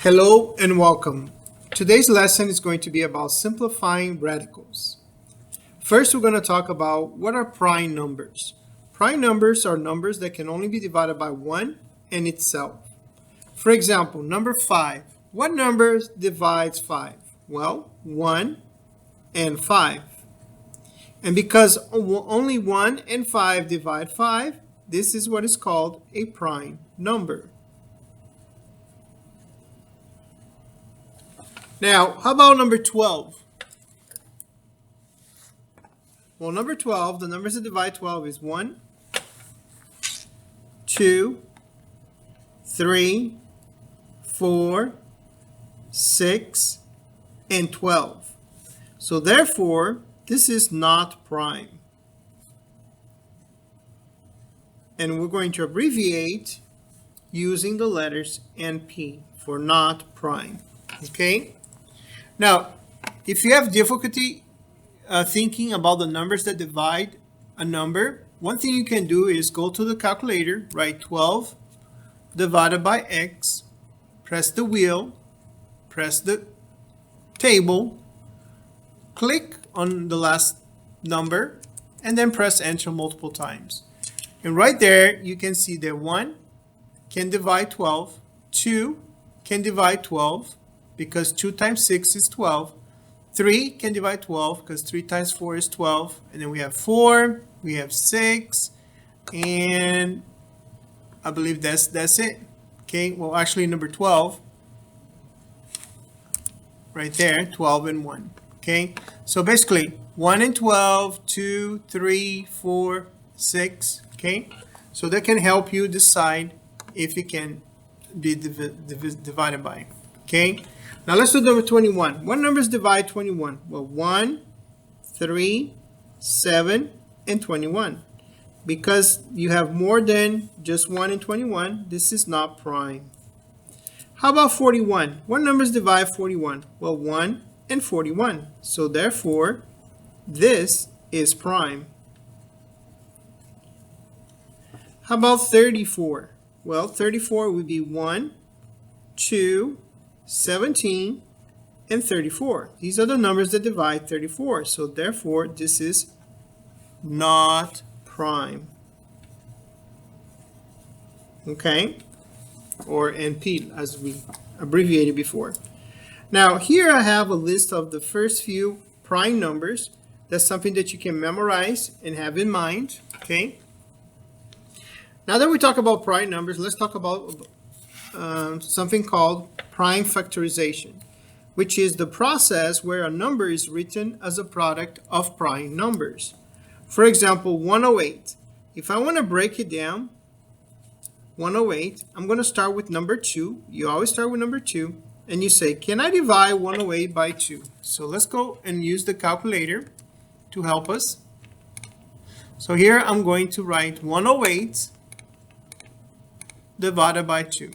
Hello and welcome. Today's lesson is going to be about simplifying radicals. First, we're going to talk about what are prime numbers. Prime numbers are numbers that can only be divided by 1 and itself. For example, number 5. What number divides 5? Well, 1 and 5. And because only 1 and 5 divide 5, this is what is called a prime number. Now, how about number 12? Well, number 12, the numbers that divide 12 is 1, 2, 3, 4, 6, and 12. So therefore, this is not prime. And we're going to abbreviate using the letters NP for not prime. Okay? Now, if you have difficulty thinking about the numbers that divide a number, one thing you can do is go to the calculator, write 12 divided by x, press the wheel, press the table, click on the last number, and then press enter multiple times. And right there, you can see that 1 can divide 12, 2 can divide 12, because 2 times 6 is 12. 3 can divide 12 because 3 times 4 is 12. And then we have 4, we have 6, and I believe that's it. Okay, well actually number 12, right there, 12 and 1. Okay, so basically 1 and 12, 2, 3, 4, 6. Okay, so that can help you decide if it can be divided by. Okay. Now let's do number 21. What numbers divide 21? Well, 1, 3, 7, and 21. Because you have more than just 1 and 21, this is not prime. How about 41? What numbers divide 41? Well, 1 and 41. So therefore, this is prime. How about 34? Well, 34 would be 1, 2, 17, and 34. These are the numbers that divide 34. So therefore, this is not prime. Okay? Or NP, as we abbreviated before. Now, here I have a list of the first few prime numbers. That's something that you can memorize and have in mind. Okay? Now that we talk about prime numbers, let's talk about something called prime factorization, which is the process where a number is written as a product of prime numbers. For example, 108. If I want to break it down, 108, I'm going to start with number 2. You always start with number 2, and you say, can I divide 108 by 2? So let's go and use the calculator to help us. So here I'm going to write 108 divided by 2.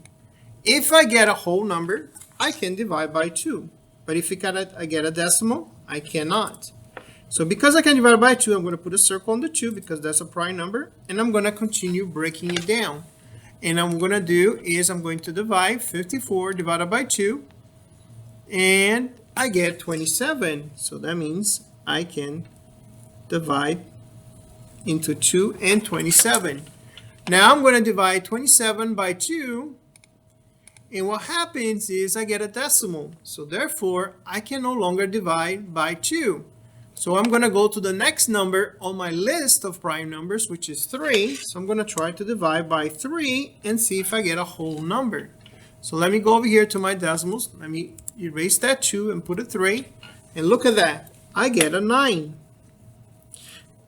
If I get a whole number, I can divide by 2. But if I get a decimal, I cannot. So because I can divide by 2, I'm going to put a circle on the 2 because that's a prime number. And I'm going to continue breaking it down. And I'm going to do is I'm going to divide 54 divided by 2. And I get 27. So that means I can divide into 2 and 27. Now I'm going to divide 27 by 2. And what happens is I get a decimal. So therefore, I can no longer divide by 2. So I'm going to go to the next number on my list of prime numbers, which is 3. So I'm going to try to divide by 3 and see if I get a whole number. So let me go over here to my decimals. Let me erase that 2 and put a 3. And look at that. I get a 9.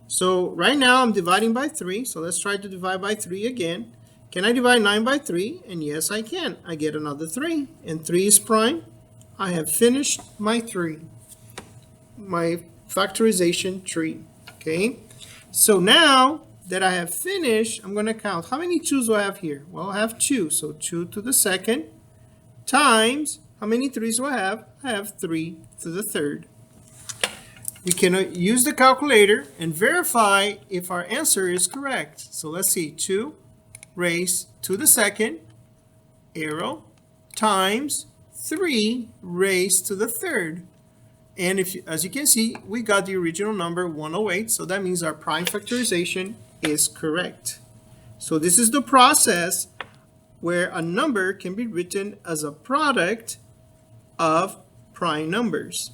So right now I'm dividing by 3. So let's try to divide by 3 again. Can I divide 9 by 3? And yes, I can. I get another 3. And 3 is prime. I have finished my factorization tree. Okay. So now that I have finished, I'm going to count. How many 2's do I have here? Well, I have 2. So 2 to the second times, how many 3's do I have? I have 3 to the third. We can use the calculator and verify if our answer is correct. So let's see. 2 raised to the second arrow times 3 raised to the third. And as you can see, we got the original number 108, so that means our prime factorization is correct. So this is the process where a number can be written as a product of prime numbers.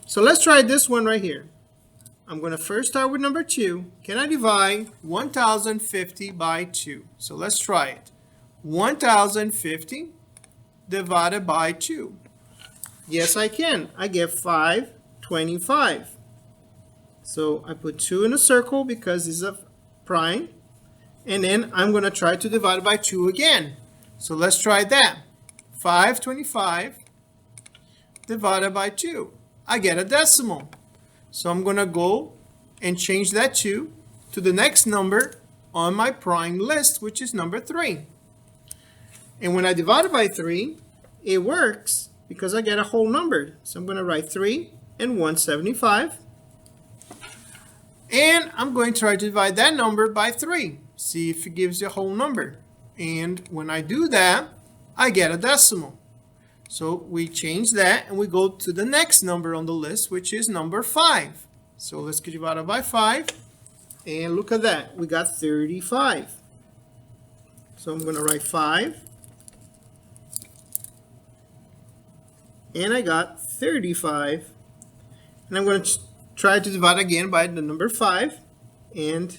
So let's try this one right here. I'm going to first start with number 2. Can I divide 1050 by 2? So let's try it. 1050 divided by 2. Yes, I can. I get 525. So I put 2 in a circle because it's a prime. And then I'm going to try to divide it by 2 again. So let's try that. 525 divided by 2. I get a decimal. So I'm going to go and change that 2 to the next number on my prime list, which is number 3. And when I divide it by 3, it works because I get a whole number. So I'm going to write 3 and 175. And I'm going to try to divide that number by 3. See if it gives you a whole number. And when I do that, I get a decimal. So we change that and we go to the next number on the list, which is number 5. So let's divide it by 5. And look at that. We got 35. So I'm going to write 5. And I got 35. And I'm going to try to divide again by the number 5. And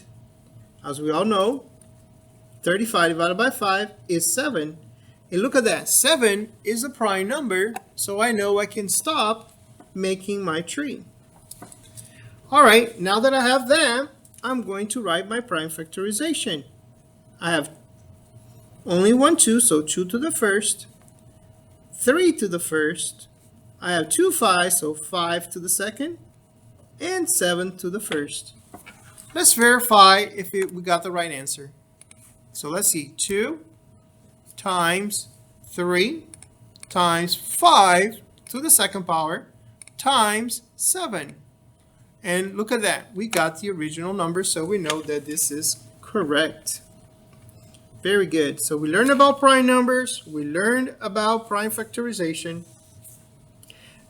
as we all know, 35 divided by 5 is 7. And look at that. 7 is a prime number, so I know I can stop making my tree. All right, now that I have that, I'm going to write my prime factorization. I have only 1 2, so 2 to the first, 3 to the first. I have 2 5, so 5 to the second, and 7 to the first. Let's verify if we got the right answer. So let's see, 2 times 3 times 5 to the second power times 7. And look at that, we got the original number, so we know that this is correct. Very good. So we learned about prime numbers, we learned about prime factorization.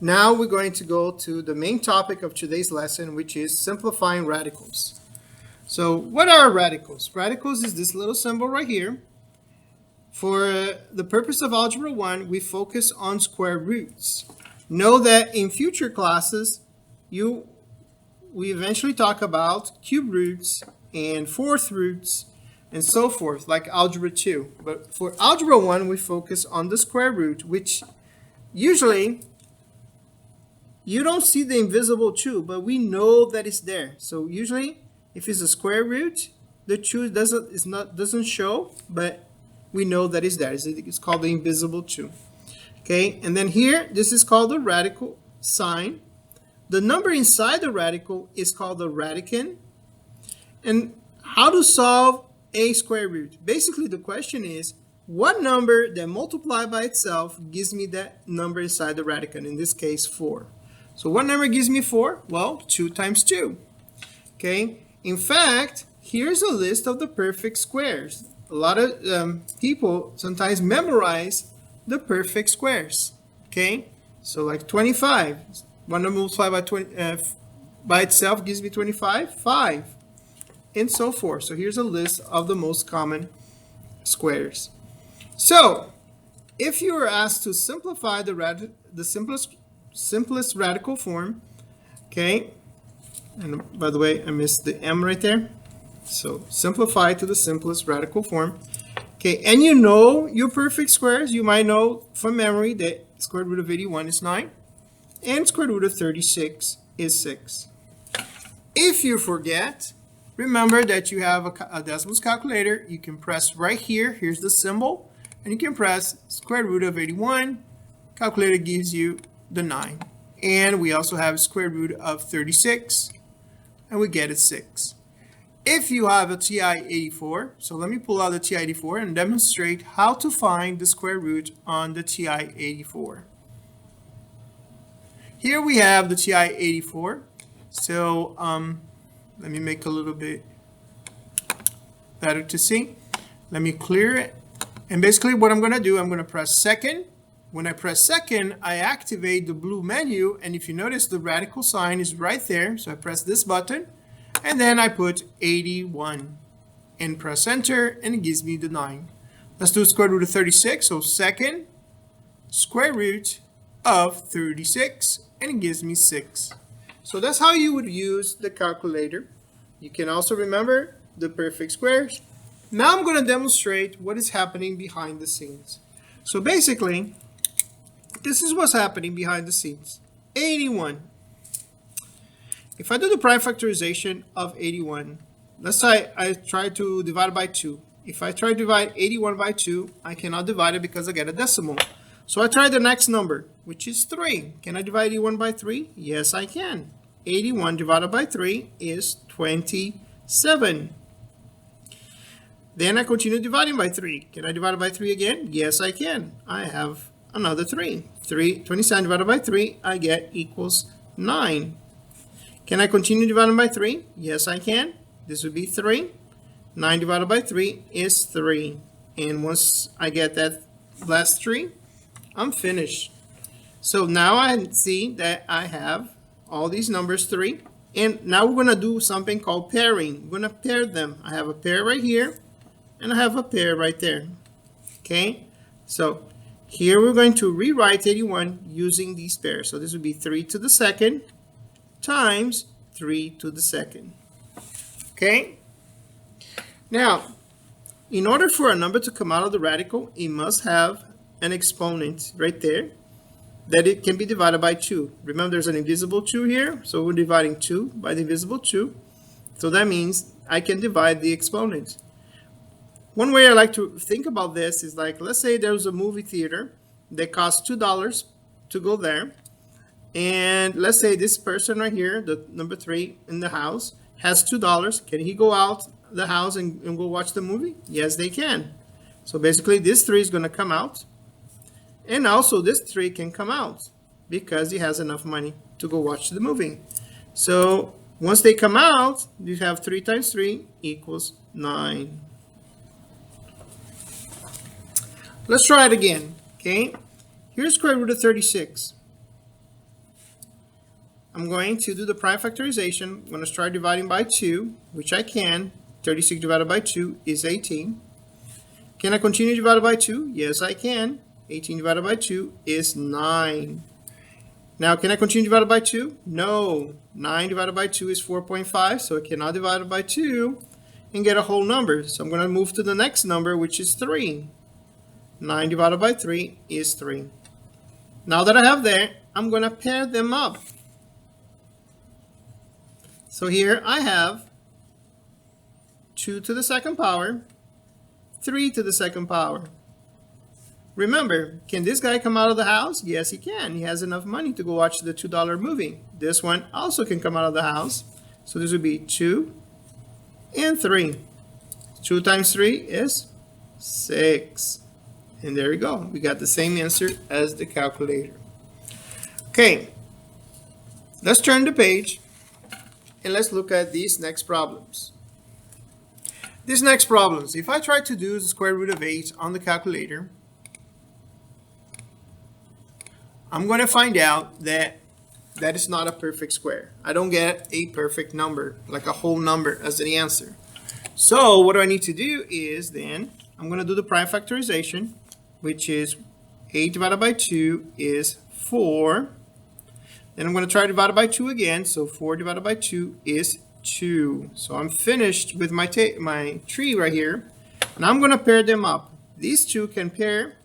Now we're going to go to the main topic of today's lesson, which is simplifying radicals. So what are radicals? Radicals is this little symbol right here. For the purpose of Algebra 1, we focus on square roots. Know that in future classes, we eventually talk about cube roots and fourth roots and so forth, like Algebra 2. But for Algebra 1, we focus on the square root, which usually you don't see the invisible 2, but we know that it's there. So usually, if it's a square root, the 2 doesn't show, but we know that it's there. It's called the invisible 2. Okay, and then here, this is called the radical sign. The number inside the radical is called the radicand. And how to solve a square root? Basically, the question is, what number that multiplied by itself gives me that number inside the radicand? In this case, 4. So what number gives me 4? Well, 2 times 2. Okay, in fact, here's a list of the perfect squares. A lot of people sometimes memorize the perfect squares. Okay, so like 25. One number multiplied by 20 by itself gives me 25, 5, and so forth. So here's a list of the most common squares. So if you were asked to simplify the simplest radical form, okay, and by the way, I missed the M right there. So simplify to the simplest radical form. Okay, and you know your perfect squares. You might know from memory that square root of 81 is 9 and square root of 36 is 6. If you forget, remember that you have a decimals calculator. You can press right here. Here's the symbol. And you can press square root of 81. Calculator gives you the 9. And we also have square root of 36. And we get it 6. If you have a TI-84, so let me pull out the TI-84 and demonstrate how to find the square root on the TI-84. Here we have the TI-84. So let me make a little bit better to see. Let me clear it. And basically what I'm going to do, I'm going to press second when I press second, I activate the blue menu, and if you notice, the radical sign is right there. So I press this button, and then I put 81 and press enter, and it gives me the 9. Let's do square root of 36. So second square root of 36, and it gives me 6. So that's how you would use the calculator. You can also remember the perfect squares. Now I'm going to demonstrate what is happening behind the scenes. So basically, this is what's happening behind the scenes. 81. If I do the prime factorization of 81, let's say I try to divide it by 2. If I try to divide 81 by 2, I cannot divide it because I get a decimal. So I try the next number, which is 3. Can I divide 81 by 3? Yes, I can. 81 divided by 3 is 27. Then I continue dividing by 3. Can I divide it by 3 again? Yes, I can. I have another 3. 27 divided by 3, I get equals 9. Can I continue dividing by 3? Yes, I can. This would be 3. 9 divided by 3 is 3. And once I get that last 3, I'm finished. So now I see that I have all these numbers 3. And now we're going to do something called pairing. We're going to pair them. I have a pair right here, and I have a pair right there. Okay? So here we're going to rewrite 81 using these pairs. So this would be 3 to the second times 3 to the second. Okay? Now, in order for a number to come out of the radical, it must have an exponent right there that it can be divided by 2. Remember, there's an invisible 2 here, so we're dividing 2 by the invisible 2. So that means I can divide the exponent. One way I like to think about this is like, let's say there's a movie theater that costs $2 to go there. And let's say this person right here, the number 3 in the house, has $2. Can he go out the house and go watch the movie? Yes, they can. So basically this 3 is going to come out. And also this 3 can come out because he has enough money to go watch the movie. So once they come out, you have 3 times 3 equals 9. Let's try it again. Okay, here's square root of 36. I'm going to do the prime factorization. I'm going to start dividing by 2, which I can. 36 divided by 2 is 18. Can I continue divided by 2? Yes, I can. 18 divided by 2 is 9. Now, can I continue divided by 2? No. 9 divided by 2 is 4.5, so I cannot divide it by 2 and get a whole number. So I'm going to move to the next number, which is 3. 9 divided by 3 is 3. Now that I have that, I'm going to pair them up. So here I have 2 to the second power, 3 to the second power. Remember, can this guy come out of the house? Yes, he can. He has enough money to go watch the $2 movie. This one also can come out of the house. So this would be 2 and 3. 2 times 3 is 6. And there we go. We got the same answer as the calculator. Okay, let's turn the page and let's look at these next problems. These next problems, if I try to do the square root of 8 on the calculator, I'm going to find out that that is not a perfect square. I don't get a perfect number, like a whole number as the answer. So what do I need to do is then I'm going to do the prime factorization, which is 8 divided by 2 is 4. Then I'm going to try to divide it by 2 again. So 4 divided by 2 is 2. So I'm finished with my tree right here. And I'm going to pair them up. These two can pair,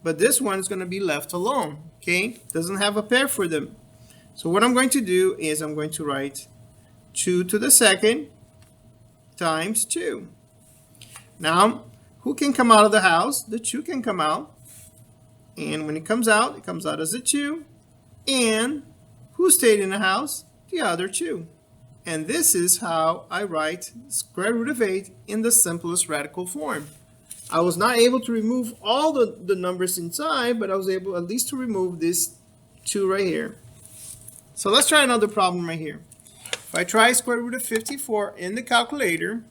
but this one is going to be left alone. Okay, doesn't have a pair for them. So what I'm going to do is I'm going to write 2 to the second times 2. Now, who can come out of the house? The 2 can come out. And when it comes out as a 2. And who stayed in the house? The other 2. And this is how I write square root of 8 in the simplest radical form. I was not able to remove all the numbers inside, but I was able at least to remove this 2 right here. So let's try another problem right here. If I try square root of 54 in the calculator,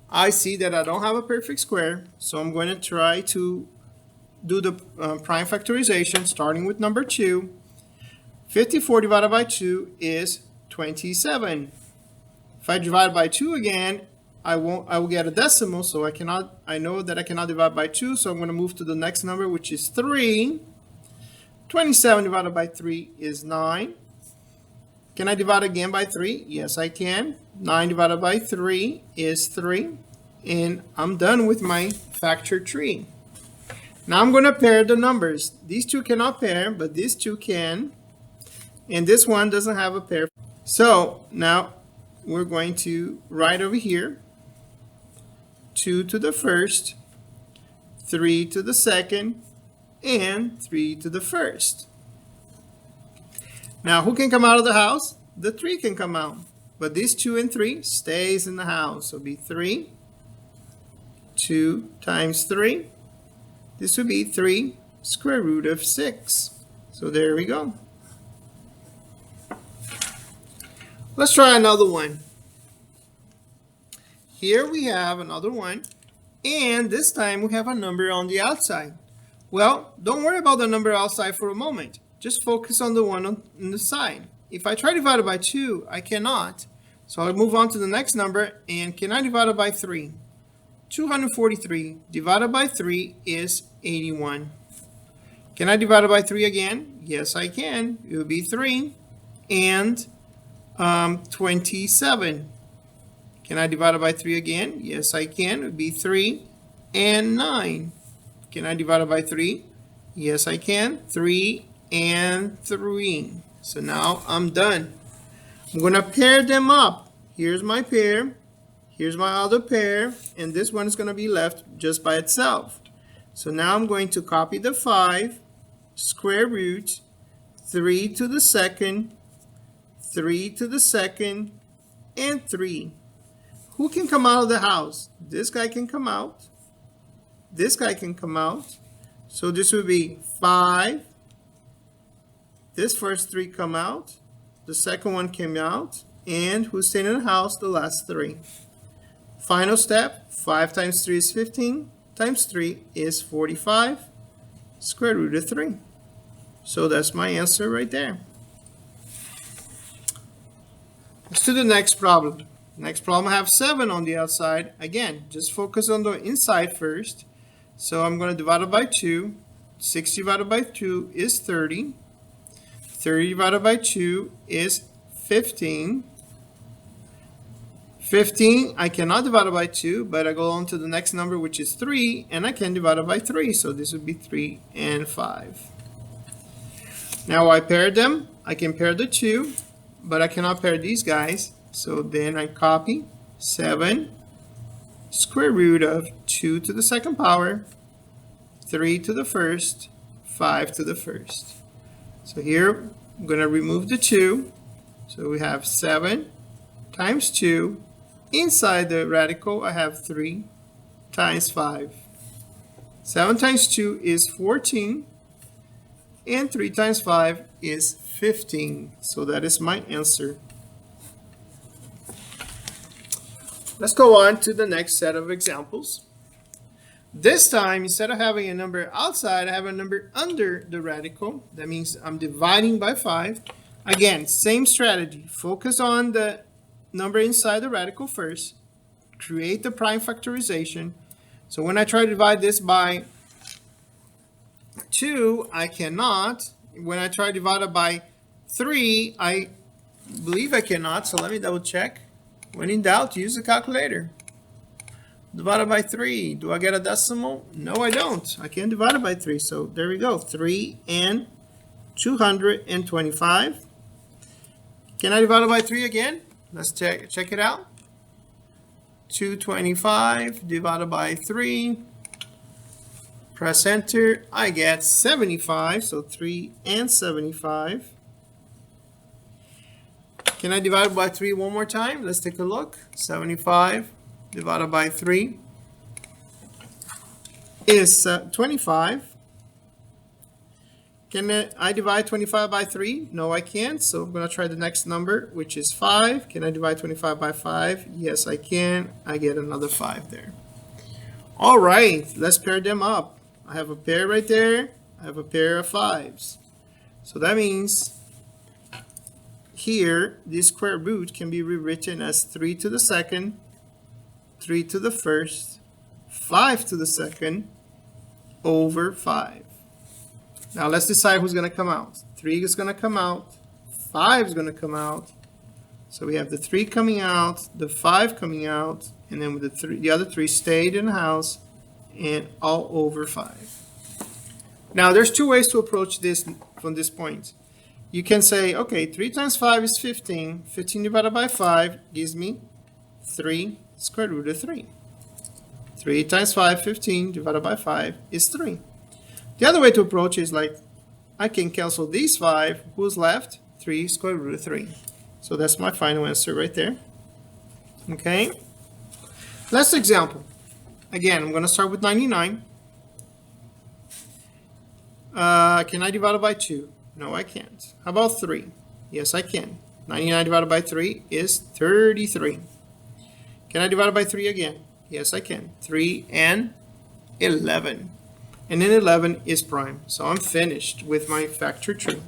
I see that I don't have a perfect square, so I'm going to try to do the prime factorization starting with number 2. 54 divided by 2 is 27. If I divide by 2 again, I will get a decimal, so I know that I cannot divide by 2, so I'm going to move to the next number, which is 3. 27 divided by 3 is 9. Can I divide again by 3? Yes, I can. 9 divided by 3 is 3. And I'm done with my factor tree. Now I'm going to pair the numbers. These two cannot pair, but these two can. And this one doesn't have a pair. So now we're going to write over here 2 to the first, 3 to the second, and 3 to the first. Now who can come out of the house? The 3 can come out. But these 2 and 3 stays in the house. So it'll be 3. 2 times 3. This would be 3 square root of 6. So there we go. Let's try another one. Here we have another one. And this time we have a number on the outside. Well, don't worry about the number outside for a moment. Just focus on the one on the side. If I try to divide it by 2, I cannot. So I'll move on to the next number. And can I divide it by 3? 243 divided by 3 is 81. Can I divide it by 3 again? Yes, I can. It would be 3 and 27. Can I divide it by 3 again? Yes, I can. It would be 3 and 9. Can I divide it by 3? Yes, I can. 3 and 3. So now I'm done. I'm going to pair them up. Here's my pair. Here's my other pair, and this one is going to be left just by itself. So now I'm going to copy the 5, square root, 3 to the second, 3 to the second, and 3. Who can come out of the house? This guy can come out. This guy can come out. So this would be 5. This first 3 come out. The second one came out. And who's staying in the house? The last 3. Final step, 5 times 3 is 15, times 3 is 45, square root of 3. So that's my answer right there. Let's do the next problem. Next problem, I have 7 on the outside. Again, just focus on the inside first. So I'm going to divide it by 2. 6 divided by 2 is 30. 30 divided by 2 is 15. 15, I cannot divide it by 2, but I go on to the next number, which is 3, and I can divide it by 3. So this would be 3 and 5. Now I paired them. I can pair the 2, but I cannot pair these guys. So then I copy 7 square root of 2 to the second power, 3 to the first, 5 to the first. So here I'm going to remove the 2. So we have 7 times 2. Inside the radical, I have 3 times 5. 7 times 2 is 14. And 3 times 5 is 15. So that is my answer. Let's go on to the next set of examples. This time, instead of having a number outside, I have a number under the radical. That means I'm dividing by 5. Again, same strategy. Focus on the number inside the radical first. Create the prime factorization. So when I try to divide this by 2, I cannot. When I try to divide it by 3, I believe I cannot. So let me double check. When in doubt, use the calculator. Divided by 3. Do I get a decimal? No, I don't. I can't divide it by 3. So there we go. 3 and 225. Can I divide it by 3 again? Let's check it out. 225 divided by 3. Press enter. I get 75. So 3 and 75. Can I divide it by 3 one more time? Let's take a look. 75 divided by 3 is 25. Can I divide 25 by 3? No, I can't. So I'm going to try the next number, which is 5. Can I divide 25 by 5? Yes, I can. I get another 5 there. All right, let's pair them up. I have a pair right there. I have a pair of 5s. So that means here, this square root can be rewritten as 3 to the second, 3 to the first, 5 to the second, over 5. Now let's decide who's going to come out. 3 is going to come out. 5 is going to come out. So we have the 3 coming out, the 5 coming out, and then with the other 3 stayed in the house, and all over 5. Now there's two ways to approach this from this point. You can say, okay, 3 times 5 is 15. 15 divided by 5 gives me 3 square root of 3. 3 times 5, 15 divided by 5 is 3. The other way to approach is like, I can cancel these 5. Who's left? 3 square root of 3. So that's my final answer right there. Okay. Last example. Again, I'm going to start with 99. Can I divide it by 2? No, I can't. How about 3? Yes, I can. 99 divided by 3 is 33. Can I divide it by 3 again? Yes, I can. 3 and 11. And then 11 is prime. So I'm finished with my factor tree.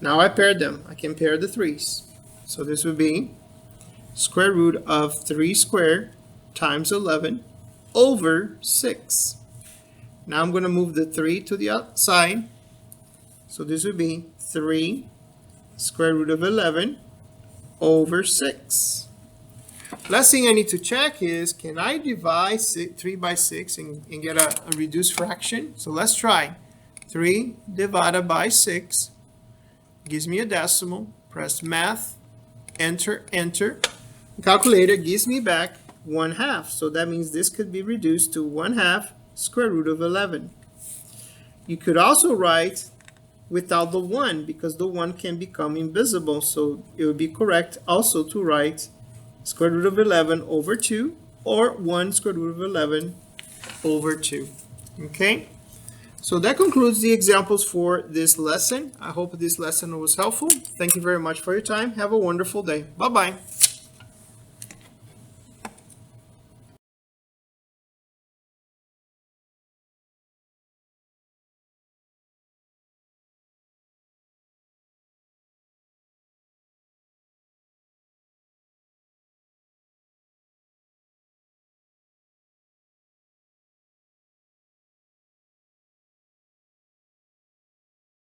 Now I paired them. I can pair the 3's. So this would be square root of 3 squared times 11 over 6. Now I'm going to move the 3 to the outside. So this would be 3 square root of 11 over 6. Last thing I need to check is, can I divide 3 by 6 and get a reduced fraction? So let's try. 3 divided by 6 gives me a decimal. Press math, enter, enter. Calculator gives me back 1/2. So that means this could be reduced to 1/2 square root of 11. You could also write without the 1 because the 1 can become invisible. So it would be correct also to write square root of 11 over 2 or 1 square root of 11 over 2. Okay? So that concludes the examples for this lesson. I hope this lesson was helpful. Thank you very much for your time. Have a wonderful day. Bye-bye.